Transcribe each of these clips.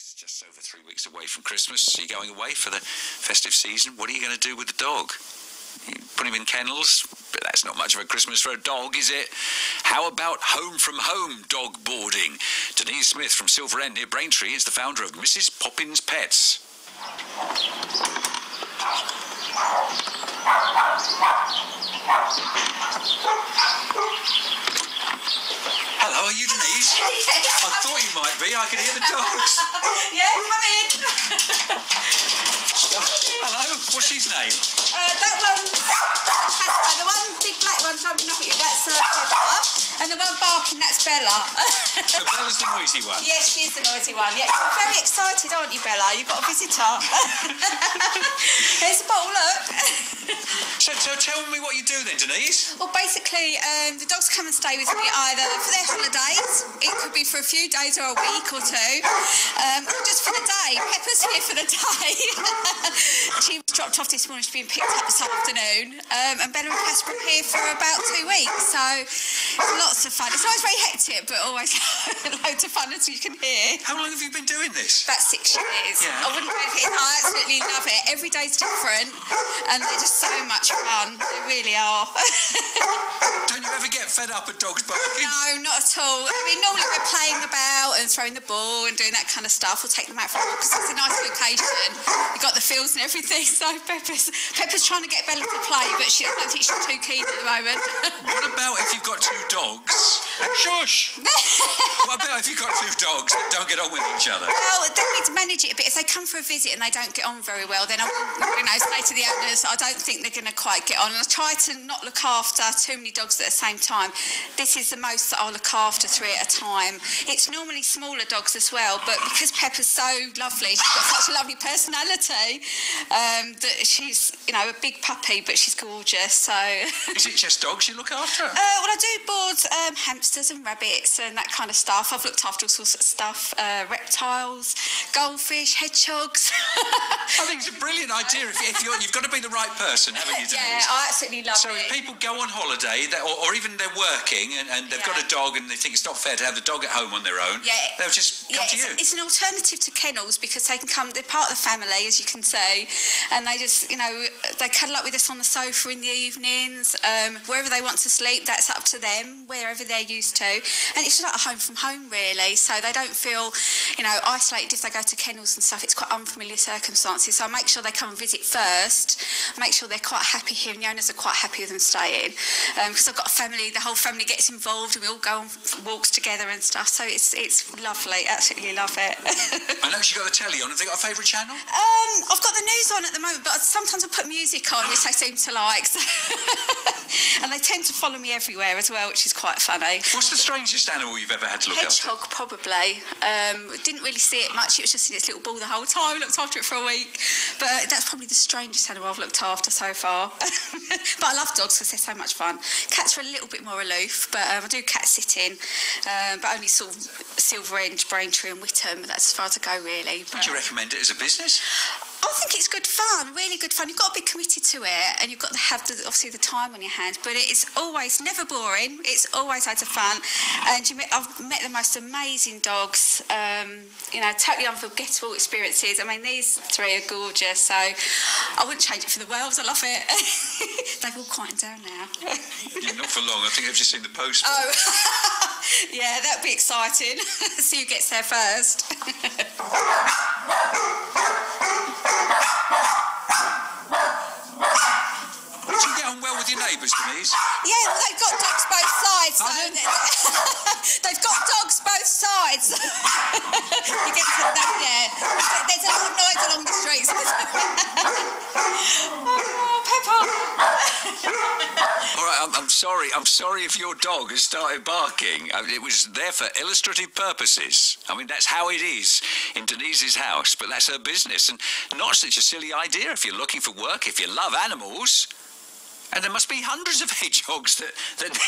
weeks, just over 3 weeks away from Christmas. You're going away for the festive season. What are you going to do with the dog? You put him in kennels, but that's not much of a Christmas for a dog, is it? How about home from home dog boarding? Denise Smith from Silver End near Braintree is the founder of Mrs. Poppins Pets. Hello, are you Denise? I thought you might be. I could hear the dogs. Yeah, come in. Hello, what's his name? That one, the one big black one jumping up at you, that's Pepper. And the one barking, that's Bella. So Bella's the noisy one. Yes, she is the noisy one. Yeah, you're very excited, aren't you, Bella? You've got a visitor. Here's the bottle, look. So tell me what you do then, Denise. Well, basically, the dogs come and stay with me either for their holidays, it could be for a few days or a week or two, just for the day. Pepper's here for the day. She was dropped off this morning, she's been picked up this afternoon, and Bella and Casper are here for about 2 weeks, so lots of fun. It's always very hectic, but always loads of fun, as you can hear. How long have you been doing this? About 6 years. Yeah. I absolutely love it. Every day's different, and they're just so much fun. They really are. Don't you ever get fed up at dogs barking? No, not at all. I mean, normally we're playing about and throwing the ball and doing that kind of stuff. We'll take them out for a walk because it's a nice location. You've got the fields and everything. So Pepper's trying to get Bella to play, but I don't think she's too keen at the moment. What about if you've got 2 dogs? Shush! What about if you've got 2 dogs that don't get on with each other? Well, they need to manage it a bit. If they come for a visit and they don't get on very well, then I will, say to the owners, I don't think they're going to quite get on. And I try to not look after too many dogs at the same time. This is the most that I'll look after, 3 at a time. It's normally smaller dogs as well, but because Pepper's so lovely, she's got such a lovely personality, that she's, a big puppy, but she's gorgeous. So. Is it just dogs you look after? Well, I do board hamsters and rabbits and that kind of stuff. I've looked after all sorts of stuff, reptiles, goldfish, hedgehogs. I think it's a brilliant idea. If you've got to be the right person, haven't you, Denise? Yeah, I absolutely love it. So if people go on holiday, or even they're working and they've got a dog and they think it's not fair to have the dog at home on their own, they'll just come to you. It's an alternative to kennels because they can come, they're part of the family, as you can see, and they just, they cuddle up with us on the sofa in the evenings, wherever they want to sleep, that's up to them, wherever they're used to, and it's just like a home from home, really, so they don't feel, isolated if they go to kennels and stuff. It's quite unfamiliar circumstances, so I make sure they come and visit first, make sure they're quite happy here, and the owners are quite happy with them staying, because I've got a family, the whole family gets involved, and we all go on walks together and stuff, so it's lovely, absolutely love it. I know you've got the telly on. Have they got a favourite channel? I've got the news on at the moment, but sometimes I put music on, which they seem to like, so and they tend to follow me everywhere as well, which is quite funny. What's the strangest animal you've ever had to look after? Hedgehog, probably. Didn't really see it much. It was just in its little ball the whole time. Looked after it for a week. But that's probably the strangest animal I've looked after so far. But I love dogs because they're so much fun. Cats are a little bit more aloof, but I do cat sitting, but only sort of Silver End, Braintree and Witham. That's as far as I go, really. Would you recommend it as a business? I think it's good fun, really good fun. You've got to be committed to it, and you've got to have obviously the time on your hands. But it's always never boring. It's always loads of fun, and I've met the most amazing dogs. Totally unforgettable experiences. I mean, these 3 are gorgeous, so I wouldn't change it for the world. I love it. They've all quieted down now. Yeah, not for long. I think I've just seen the post. Oh, yeah, that'd be exciting. See who gets there first. Do you get on well with your neighbours, Denise? Yeah, they've got dogs both sides. So they've got dogs both sides. You get to that, There's a lot of noise along the streets. Oh, Pepper. All right, I'm sorry. I'm sorry if your dog has started barking. It was there for illustrative purposes. I mean, that's how it is in Denise's house, but that's her business, and not such a silly idea if you're looking for work, if you love animals. And there must be hundreds of hedgehogs that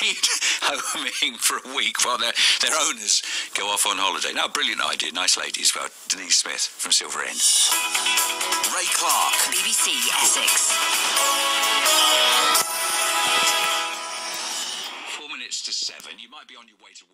need homing for a week while their owners go off on holiday. Now, brilliant idea. Nice ladies. Well, Denise Smith from Silver End. Ray Clark. BBC Essex. 4 minutes to 7. You might be on your way to work.